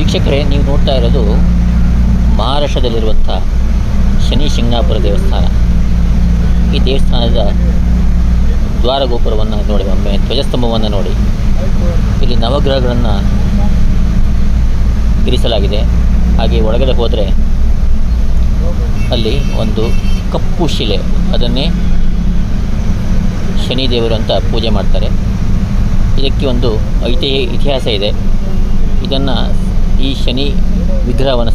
ವೀಕ್ಷಕರೇ, ನೀವು ನೋಡ್ತಾ ಇರೋದು ಮಹಾರಾಷ್ಟ್ರದಲ್ಲಿರುವಂಥ ಶನಿ ಶಿಂಗಣಾಪುರ ದೇವಸ್ಥಾನ. ಈ ದೇವಸ್ಥಾನದ ದ್ವಾರಗೋಪುರವನ್ನು ನೋಡಿ, ಒಮ್ಮೆ ಧ್ವಜಸ್ತಂಭವನ್ನು ನೋಡಿ. ಇಲ್ಲಿ ನವಗ್ರಹಗಳನ್ನು ಇರಿಸಲಾಗಿದೆ. ಹಾಗೆ ಒಳಗಡೆ ಹೋದರೆ ಅಲ್ಲಿ ಒಂದು ಕಪ್ಪು ಶಿಲೆ, ಅದನ್ನೇ ಶನಿದೇವರು ಅಂತ ಪೂಜೆ ಮಾಡ್ತಾರೆ. ಇದಕ್ಕೆ ಒಂದು ಇತಿಹಾಸ ಇದೆ. ಇದನ್ನು ಈ ಶನಿ ವಿಗ್ರಹವನ್ನು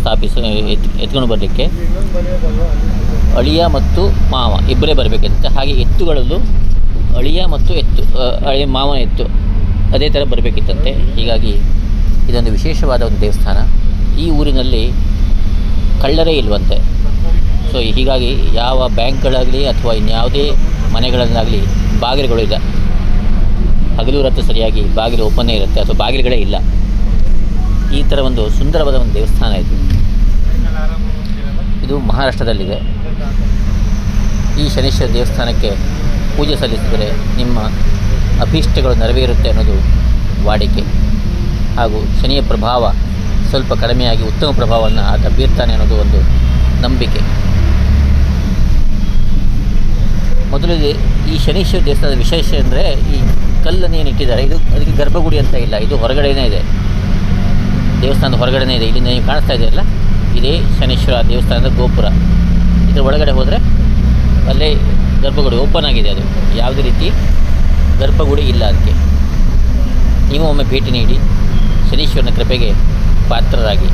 ಎತ್ಕೊಂಡು ಬರಲಿಕ್ಕೆ ಅಳಿಯ ಮತ್ತು ಮಾವ ಇಬ್ಬರೇ ಬರಬೇಕಂತೆ. ಹಾಗೆ ಎತ್ತುಗಳಲ್ಲೂ ಅಳಿಯ ಮತ್ತು ಮಾವನ ಎತ್ತು ಅದೇ ಥರ ಬರಬೇಕಿತ್ತಂತೆ. ಹೀಗಾಗಿ ಇದೊಂದು ವಿಶೇಷವಾದ ಒಂದು ದೇವಸ್ಥಾನ. ಈ ಊರಿನಲ್ಲಿ ಕಳ್ಳರೇ ಇಲ್ವಂತೆ. ಸೊ ಹೀಗಾಗಿ ಯಾವ ಬ್ಯಾಂಕ್ಗಳಾಗಲಿ ಅಥವಾ ಇನ್ಯಾವುದೇ ಮನೆಗಳನ್ನಾಗಲಿ ಬಾಗಿಲುಗಳು ಇಲ್ಲ. ಹಗಲು ರಾತ್ರಿ ಸರಿಯಾಗಿ ಬಾಗಿಲು ಓಪನ್ನೇ ಇರುತ್ತೆ, ಅಥವಾ ಬಾಗಿಲುಗಳೇ ಇಲ್ಲ. ಈ ಥರ ಒಂದು ಸುಂದರವಾದ ಒಂದು ದೇವಸ್ಥಾನ ಇದು ಮಹಾರಾಷ್ಟ್ರದಲ್ಲಿದೆ. ಈ ಶನೀಶ್ವರ ದೇವಸ್ಥಾನಕ್ಕೆ ಪೂಜೆ ಸಲ್ಲಿಸಿದರೆ ನಿಮ್ಮ ಅಭೀಷ್ಟಗಳು ನೆರವೇರುತ್ತೆ ಅನ್ನೋದು ವಾಡಿಕೆ. ಹಾಗೂ ಶನಿಯ ಪ್ರಭಾವ ಸ್ವಲ್ಪ ಕಡಿಮೆಯಾಗಿ ಉತ್ತಮ ಪ್ರಭಾವವನ್ನು ಆತ ಬೀರ್ತಾನೆ ಅನ್ನೋದು ಒಂದು ನಂಬಿಕೆ. ಮೊದಲಿಗೆ ಈ ಶನೀಶ್ವರ ದೇವಸ್ಥಾನದ ವಿಶೇಷ ಅಂದರೆ ಈ ಕಲ್ಲನ್ನು ಏನು ಇಟ್ಟಿದ್ದಾರೆ, ಅದಕ್ಕೆ ಗರ್ಭಗುಡಿ ಅಂತ ಇಲ್ಲ. ಇದು ಹೊರಗಡೆನೇ ಇದೆ, ದೇವಸ್ಥಾನದ ಹೊರಗಡೆನೇ ಇದೆ. ಇಲ್ಲಿ ನೀವು ಕಾಣಿಸ್ತಾ ಇದೆಯಲ್ಲ, ಇದೇ ಶನೀಶ್ವರ ದೇವಸ್ಥಾನದ ಗೋಪುರ. ಇದರ ಒಳಗಡೆ ಹೋದರೆ ಅಲ್ಲೇ ಗರ್ಭಗುಡಿ ಓಪನ್ ಆಗಿದೆ. ಅದು ಯಾವುದೇ ರೀತಿ ಗರ್ಭಗುಡಿ ಇಲ್ಲ ಅದಕ್ಕೆ. ನೀವು ಒಮ್ಮೆ ಭೇಟಿ ನೀಡಿ ಶನೀಶ್ವರನ ಕೃಪೆಗೆ ಪಾತ್ರರಾಗಿ.